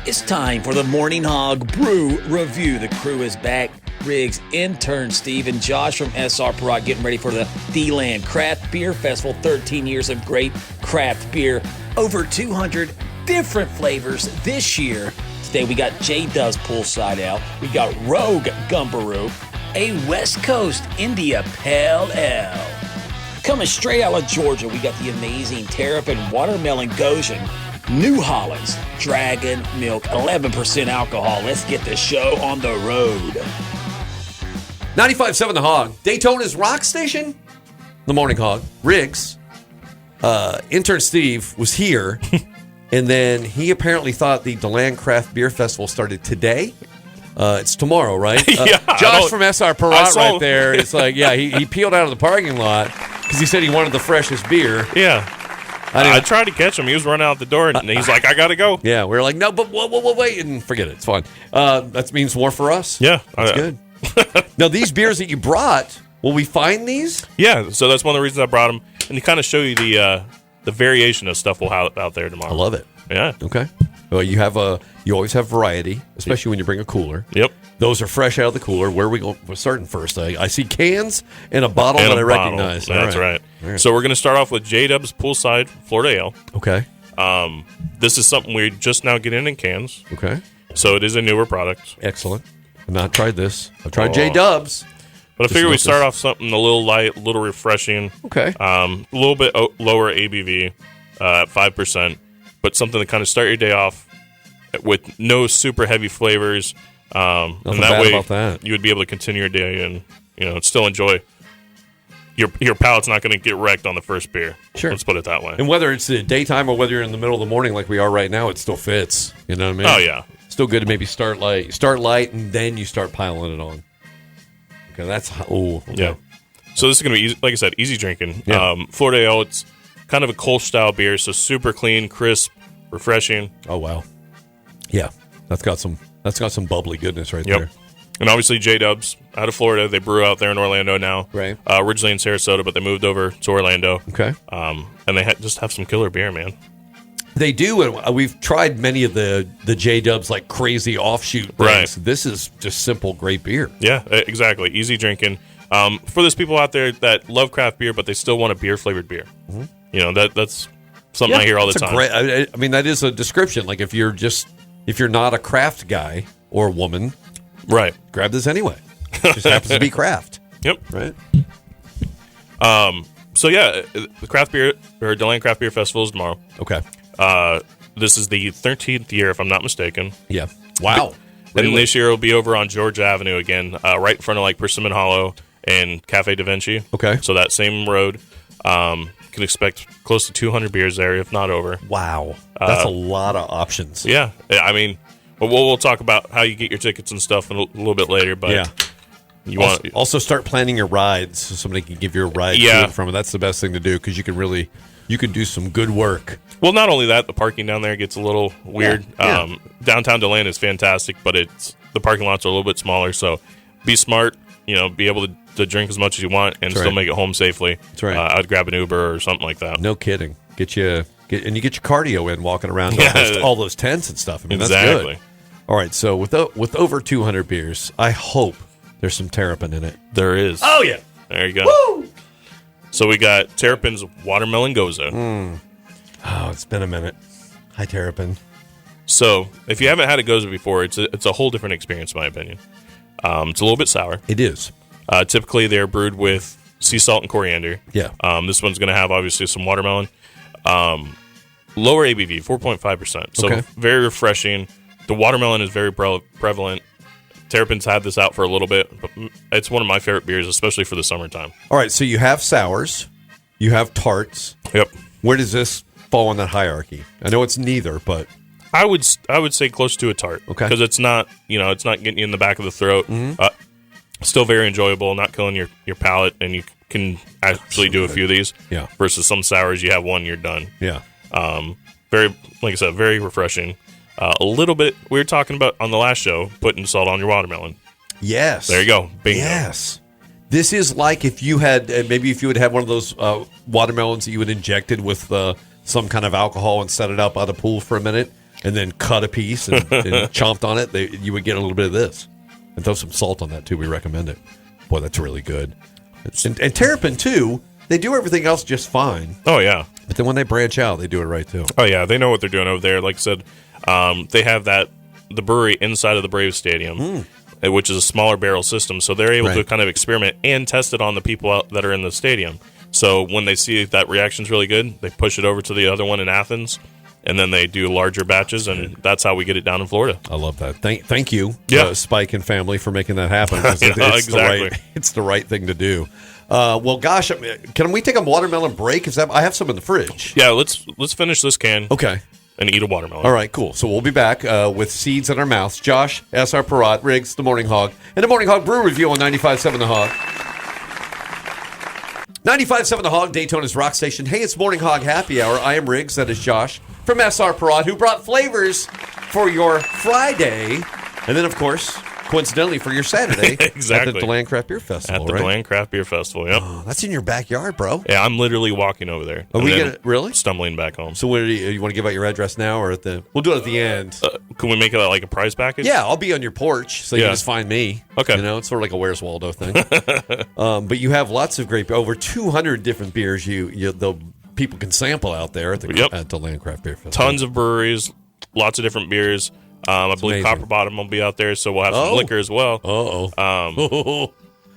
It's time for the Morning Hog Brew Review. The crew is back. Riggs, intern Steve, and Josh from SR Parade getting ready for the D-Land Craft Beer Festival. 13 years of great craft beer. Over 200 different flavors this year. Today we got J-Dub's poolside out. We got Rogue Gumberoo. A West Coast India Pale Ale. Coming straight out of Georgia, we got the amazing Terrapin Watermelon Goes New Hollands Dragon Milk, 11% alcohol. Let's get the show on the road. 95.7 The Hog, Daytona's rock station. The Morning Hog, Riggs, intern Steve was here, and then he apparently thought the DeLand Craft Beer Festival started today. It's tomorrow, right? Yeah, Josh from SR Parade right there. It's like, yeah, he peeled out of the parking lot because he said he wanted the freshest beer. Yeah. I tried to catch him. He was running out the door, and he's like, I got to go. Yeah, we were like, no, but wait, and forget it. It's fine. That means more for us. Yeah. That's good. Now, these beers that you brought, will we find these? Yeah, so that's one of the reasons I brought them, and to kind of show you the variation of stuff we'll have out there tomorrow. I love it. Yeah. Okay. Well, you always have variety, especially when you bring a cooler. Yep. Those are fresh out of the cooler. Where are we going? We're starting first. I see cans and a bottle that I recognize. That's right. So we're going to start off with J-Dub's Poolside Florida Ale. Okay. This is something we're just now getting in cans. Okay. So it is a newer product. Excellent. I've not tried this. I've tried J-Dub's. But I figure we start off something a little light, a little refreshing. Okay. A little bit lower ABV at 5%, but something to kind of start your day off with no super heavy flavors. Nothing and that bad way about that. You would be able to continue your day and still enjoy. Your palate's not going to get wrecked on the first beer. Sure. Let's put it that way. And whether it's the daytime or whether you're in the middle of the morning like we are right now, it still fits. You know what I mean? Oh, yeah. Still good to maybe start light, and then you start piling it on. Okay, that's okay. Yeah. So this is going to be, easy, like I said, easy drinking. Yeah. Florida Ale, it's kind of a Kolsch style beer, so super clean, crisp, refreshing. Oh wow. Yeah, that's got some bubbly goodness right there. And obviously J-Dub's out of Florida. They brew out there in Orlando now. Right. Originally in Sarasota, but they moved over to Orlando. Okay. And they just have some killer beer, man. They do, and we've tried many of the J-Dubs like crazy offshoot things. Right. This is just simple, great beer. Yeah, exactly. Easy drinking. For those people out there that love craft beer, but they still want a beer-flavored beer. Mm-hmm. That's something I hear all the time. I mean, that is a description. Like if you're not a craft guy or woman, right? Grab this anyway. It just happens to be craft. Yep. Right. So yeah, the craft beer or DeLand Craft Beer Festival is tomorrow. Okay. This is the 13th year, if I'm not mistaken. Yeah. Wow. And this year it'll be over on Georgia Avenue again, right in front of like Persimmon Hollow and Cafe Da Vinci. Okay. So that same road. Can expect close to 200 beers there, if not over. Wow. That's a lot of options. Yeah. I mean, we'll talk about how you get your tickets and stuff a little bit later. But yeah. You also start planning your rides so somebody can give you a ride to and from it. That's the best thing to do because you can do some good work. Well, not only that, the parking down there gets a little weird. Yeah. Downtown DeLand is fantastic, but the parking lots are a little bit smaller. So be smart. Be able to drink as much as you want and still make it home safely. That's right. I'd grab an Uber or something like that. No kidding. Get your cardio in walking around all those tents and stuff. I mean, exactly. That's good. All right. So with over 200 beers, I hope there's some Terrapin in it. There is. Oh yeah. There you go. Woo! So we got Terrapin's Watermelon Goes. Oh, it's been a minute. Hi, Terrapin. So if you haven't had a Gose before, it's a whole different experience, in my opinion. It's a little bit sour. It is. Typically, they're brewed with sea salt and coriander. Yeah. This one's going to have, obviously, some watermelon. Lower ABV, 4.5%. So very refreshing. The watermelon is very prevalent. Terrapin's had this out for a little bit, but it's one of my favorite beers, especially for the summertime. All right, so you have sours. You have tarts. Yep. Where does this fall in that hierarchy? I know it's neither, but... I would say close to a tart. Okay. Because it's not getting you in the back of the throat. Mm-hmm. Still very enjoyable, not killing your palate, and you can actually do a few of these. Yeah. Versus some sours, you have one, you're done. Yeah. Very, like I said, very refreshing. A little bit, we were talking about on the last show, putting salt on your watermelon. Yes. There you go. Bingo. Yes. This is like if you had, maybe if you would have one of those watermelons that you would injected with some kind of alcohol and set it out by the pool for a minute. and then cut a piece and chomped on it, you would get a little bit of this. And throw some salt on that, too. We recommend it. Boy, that's really good. And Terrapin, too, they do everything else just fine. Oh, yeah. But then when they branch out, they do it right, too. Oh, yeah. They know what they're doing over there. Like I said, they have the brewery inside of the Brave Stadium, which is a smaller barrel system. So they're able to kind of experiment and test it on the people that are in the stadium. So when they see that reaction's really good, they push it over to the other one in Athens. And then they do larger batches, and that's how we get it down in Florida. I love that. Thank you, Spike and family, for making that happen. Exactly. It's the right thing to do. Well, gosh, can we take a watermelon break? I have some in the fridge. Yeah, let's finish this can. Okay. And eat a watermelon. All right, cool. So we'll be back with seeds in our mouths. Josh, S.R. Perrott, Riggs, the Morning Hog, and the Morning Hog Brew Review on 95.7 The Hog. 95.7 The Hog, Daytona's rock station. Hey, it's Morning Hog Happy Hour. I am Riggs. That is Josh from S.R. Perrott, who brought flavors for your Friday. And then, of course, coincidentally, for your Saturday exactly. at the DeLand Craft Beer Festival, At the DeLand Craft Beer Festival, yep. Oh, that's in your backyard, bro. Yeah, I'm literally walking over there. Are we gonna really stumbling back home? So, what you want to give out your address now, or we'll do it at the end? Can we make it like a prize package? Yeah, I'll be on your porch, so you can just find me. Okay, it's sort of like a Where's Waldo thing. But you have lots of great, over 200 different beers. The people can sample out there at the DeLand Craft Beer Festival. Tons of breweries, lots of different beers. I believe Copper Bottom will be out there, so we'll have some liquor as well.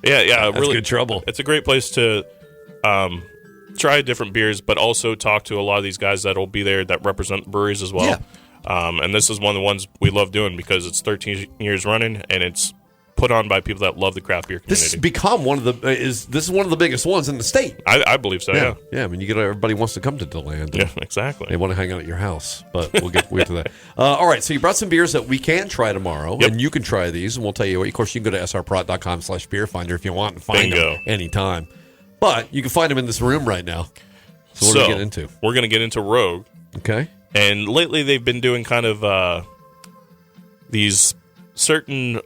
Yeah, that's really good trouble. It's a great place to try different beers, but also talk to a lot of these guys that will be there that represent the breweries as well. Yeah. And this is one of the ones we love doing because it's 13 years running, and it's put on by people that love the craft beer community. This has become one of the biggest ones in the state. I believe so. Yeah. I mean, everybody wants to come to DeLand. Yeah, exactly. They want to hang out at your house, but we'll get to that. All right, so you brought some beers that we can try tomorrow, and you can try these, and we'll tell you. Of course, you can go to srprot.com/beerfinder if you want and find them anytime. But you can find them in this room right now. So what are we getting into? We're going to get into Rogue. Okay. And lately they've been doing kind of these certain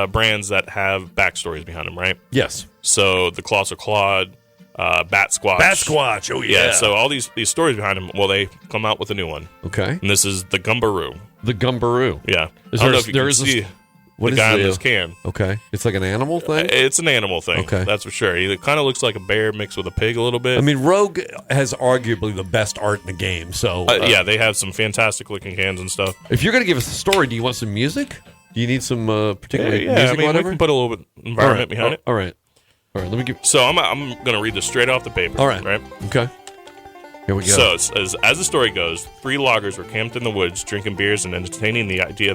brands that have backstories behind them, right? Yes. So the Colossal Claude, Bat Squatch. Bat Squatch, oh yeah. So all these stories behind them, well, they come out with a new one. Okay. And this is the Gumberoo. The Gumberoo. Yeah. I don't know if you can see the guy on this can. Okay. It's like an animal thing? It's an animal thing. Okay. That's for sure. It kind of looks like a bear mixed with a pig a little bit. I mean, Rogue has arguably the best art in the game, so... yeah, they have some fantastic looking cans and stuff. If you're going to give us a story, do you want some music? Do you need some particular music? I mean, we can put a little bit environment behind it. All right. Let me give... So I'm going to read this straight off the paper. All right. Right? Okay. Here we go. So as the story goes, 3 loggers were camped in the woods, drinking beers and entertaining the idea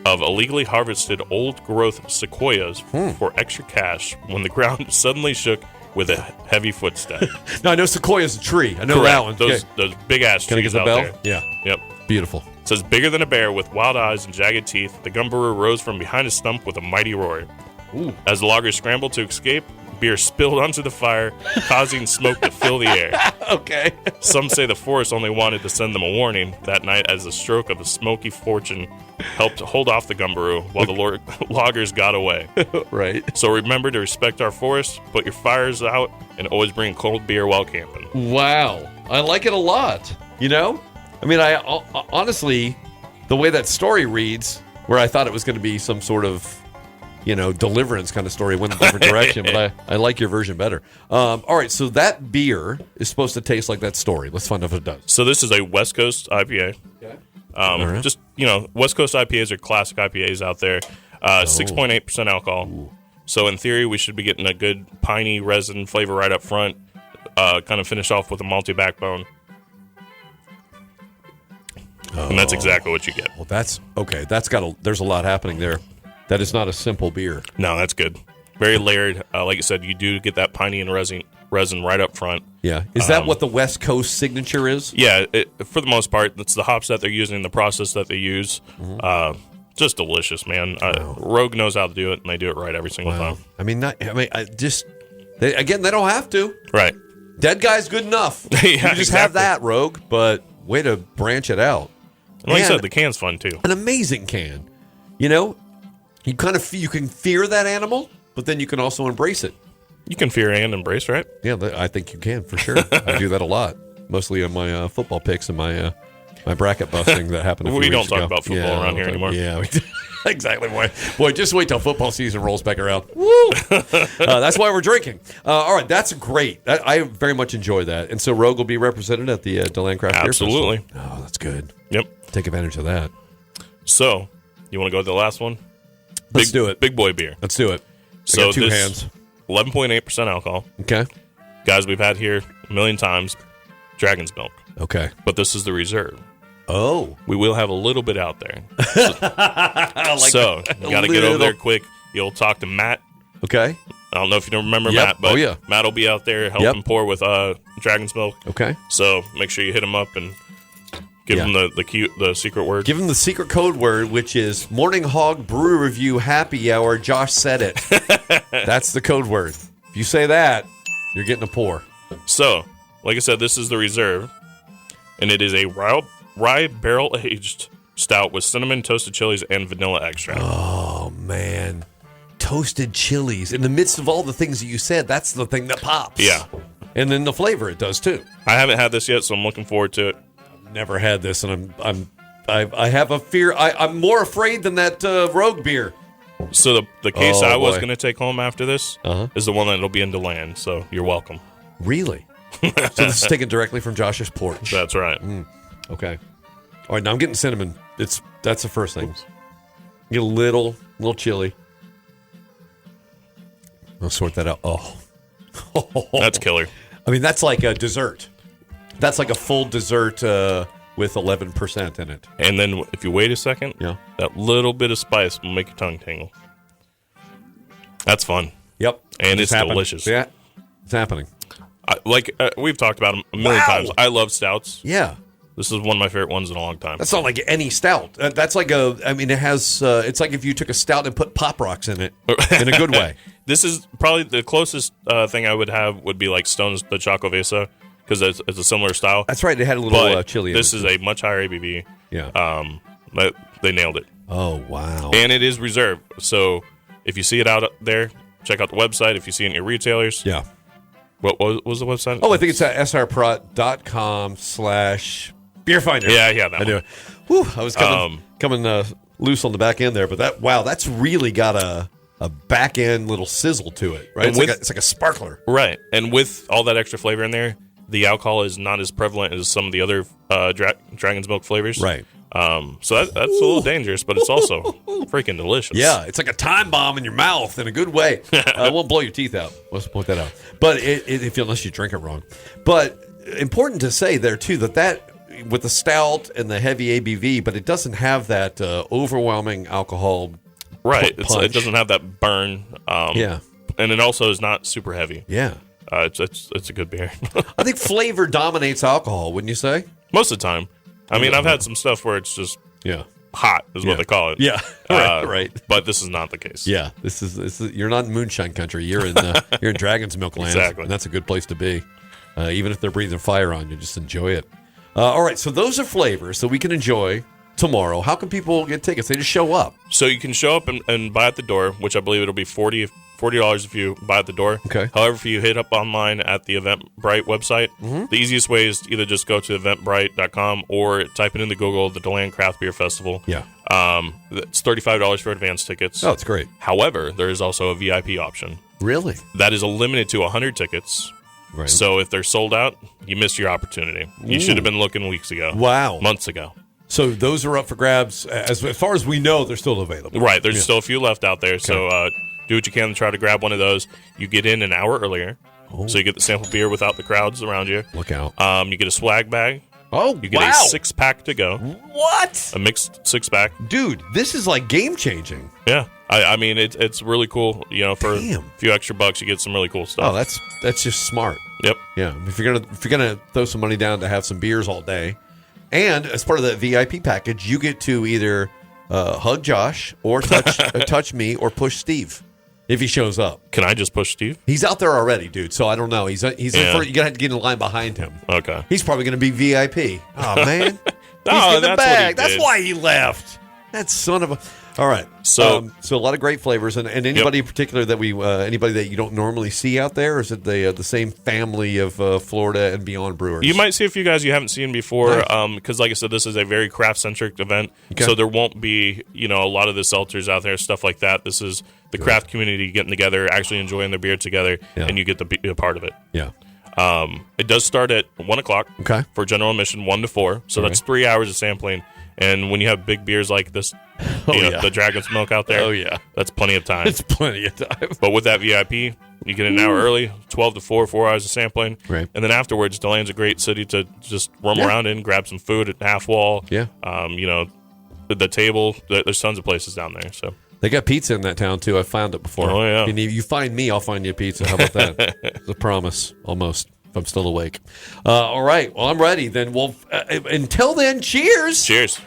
of illegally harvested old-growth sequoias for extra cash when the ground suddenly shook with a heavy footstep. Now, I know sequoia's a tree. I know that one. Those big-ass trees out there. Yeah. Yep. Beautiful. It says, bigger than a bear with wild eyes and jagged teeth, the Gumberoo rose from behind a stump with a mighty roar. Ooh. As the loggers scrambled to escape, beer spilled onto the fire, causing smoke to fill the air. Okay. Some say the forest only wanted to send them a warning that night as the stroke of a smoky fortune helped hold off the Gumberoo while the loggers got away. Right. So remember to respect our forest, put your fires out, and always bring cold beer while camping. Wow. I like it a lot. You know? I mean, I honestly, the way that story reads, where I thought it was going to be some sort of, deliverance kind of story, went in a different direction, but I like your version better. All right, so that beer is supposed to taste like that story. Let's find out if it does. So this is a West Coast IPA. Okay. Right. Just, West Coast IPAs are classic IPAs out there. 6.8% alcohol. Ooh. So in theory, we should be getting a good piney resin flavor right up front, kind of finish off with a malty backbone. And that's exactly what you get. Well, that's okay. There's a lot happening there. That is not a simple beer. No, that's good. Very layered. Like I said, you do get that piney and resin right up front. Yeah. Is that what the West Coast signature is? Yeah, for the most part, that's the hops that they're using, the process that they use. Mm-hmm. Just delicious, man. Rogue knows how to do it, and they do it right every single time. I mean, they don't have to. Right. Dead guy's good enough. Yeah, you just have that, Rogue, but way to branch it out. And like I said, the can's fun, too. An amazing can. You can fear that animal, but then you can also embrace it. You can fear and embrace, right? Yeah, I think you can, for sure. I do that a lot, mostly on my football picks and my My bracket busting that happened a few We don't weeks talk ago. about football around here anymore. Yeah, exactly. Boy, just wait till football season rolls back around. Woo! That's why we're drinking. All right, that's great. I very much enjoy that. And so Rogue will be represented at the DeLand Craft Beer Festival. Absolutely. Oh, that's good. Yep. Take advantage of that. So, you want to go to the last one? Let's do it. Big boy beer. Let's do it. So I got two this hands. 11.8% alcohol. Okay. Guys, we've had here a million times Dragon's Milk. Okay. But this is the reserve. Oh. We will have a little bit out there. So you got to get over there quick. You'll talk to Matt. Okay. I don't know if you don't remember Matt, but Matt will be out there helping pour with Dragon's Milk. Okay. So make sure you hit him up and give him the secret word. Give him the secret code word, which is Morning Hog Brew Review Happy Hour. Josh said it. That's the code word. If you say that, you're getting a pour. So, like I said, this is the reserve, and it is a rye barrel-aged stout with cinnamon, toasted chilies, and vanilla extract. Oh, man. Toasted chilies. In the midst of all the things that you said, that's the thing that pops. Yeah. And then the flavor, it does, too. I haven't had this yet, so I'm looking forward to it. I've never had this, and I have a fear. I'm more afraid than that Rogue beer. So the case I was going to take home after this is the one that'll be in DeLand, so you're welcome. Really? So this is taken directly from Josh's porch. That's right. Okay. All right, now I'm getting cinnamon. That's the first thing. Get a little chili. I'll sort that out. Oh. That's killer. I mean, that's like a dessert. That's like a full dessert with 11% in it. And then if you wait a second, that little bit of spice will make your tongue tingle. That's fun. Yep. And it's delicious. Yeah, it's happening. We've talked about them a million times. I love stouts. Yeah. This is one of my favorite ones in a long time. That's not like any stout. That's like it has, it's like if you took a stout and put Pop Rocks in it in a good way. This is probably the closest thing I would have would be like Stone's the Choco Vesa, because it's a similar style. That's right. It had a little chili in it. This is a much higher ABV. Yeah. They nailed it. Oh, wow. And it is reserved. So if you see it out there, check out the website. If you see it in your retailers. Yeah. What was the website? Oh, I think it's at srprot.com/beerfinder. Yeah, that I knew it. Whew, I was coming loose on the back end there, but that's really got a back end little sizzle to it, right? It's like a sparkler. Right. And with all that extra flavor in there, the alcohol is not as prevalent as some of the other Dragon's Milk flavors. Right. So that's a little dangerous, but it's also freaking delicious. Yeah, it's like a time bomb in your mouth in a good way. It won't blow your teeth out. Let's point that out. But unless you drink it wrong. But important to say there, too, that with the stout and the heavy ABV, but it doesn't have that overwhelming alcohol. Right. Punch. It doesn't have that burn. Yeah. And it also is not super heavy. Yeah. It's a good beer. I think flavor dominates alcohol, wouldn't you say? Most of the time. I mean, I've had some stuff where it's just hot is what they call it. Yeah, right. But this is not the case. Yeah, this is you're not in moonshine country. You're in Dragon's Milk land. Exactly. And that's a good place to be. Even if they're breathing fire on you, just enjoy it. All right, so those are flavors that we can enjoy tomorrow. How can people get tickets? They just show up. So you can show up and buy at the door, which I believe it'll be $40 if you buy at the door. Okay. However, if you hit up online at the Eventbrite website, the easiest way is to either just go to eventbrite.com or type it into Google, the DeLand Craft Beer Festival. Yeah. It's $35 for advance tickets. Oh, it's great. However, there is also a VIP option. Really? That is limited to 100 tickets. Right. So if they're sold out, you missed your opportunity. You should have been looking weeks ago. Wow. Months ago. So those are up for grabs. As far as we know, they're still available. Right. There's still a few left out there. Okay. So do what you can to try to grab one of those. You get in an hour earlier. Oh. So you get the sample beer without the crowds around you. Look out. You get a swag bag. Oh, you get a 6-pack to go. What? A mixed 6-pack. Dude, this is like game changing. Yeah. I mean, it's really cool. You know, for a few extra bucks, you get some really cool stuff. Oh, that's just smart. Yep. Yeah. If you're gonna throw some money down to have some beers all day, and as part of that VIP package, you get to either hug Josh or touch me or push Steve if he shows up. Can I just push Steve? He's out there already, dude. So I don't know. He's in front, you're gonna have to get in line behind him. Okay. He's probably gonna be VIP. Oh man. No, He's that's bag. what he did. That's why he left. That son of a. All right. So a lot of great flavors, and anybody in particular that anybody that you don't normally see out there, or is it the same family of Florida and beyond brewers? You might see a few guys you haven't seen before, Nice. because like I said, this is a very craft centric event. Okay. So there won't be a lot of the seltzers out there, stuff like that. This is the craft community getting together, actually enjoying their beer together, and you get to be a part of it. Yeah. It does start at 1:00. Okay. For general admission, 1 to 4. So that's 3 hours of sampling. And when you have big beers like this, the Dragon's Milk out there, that's plenty of time. It's plenty of time. But with that VIP, you get an hour early, 12 to 4, 4 hours of sampling. Right. And then afterwards, DeLane's a great city to just roam around in, grab some food at Half Wall. Yeah. The table, there's tons of places down there. So They got pizza in that town, too. I found it before. Oh, yeah. If you find me, I'll find you a pizza. How about that? It's a promise, almost, if I'm still awake. All right. Well, I'm ready. Then until then, cheers. cheers.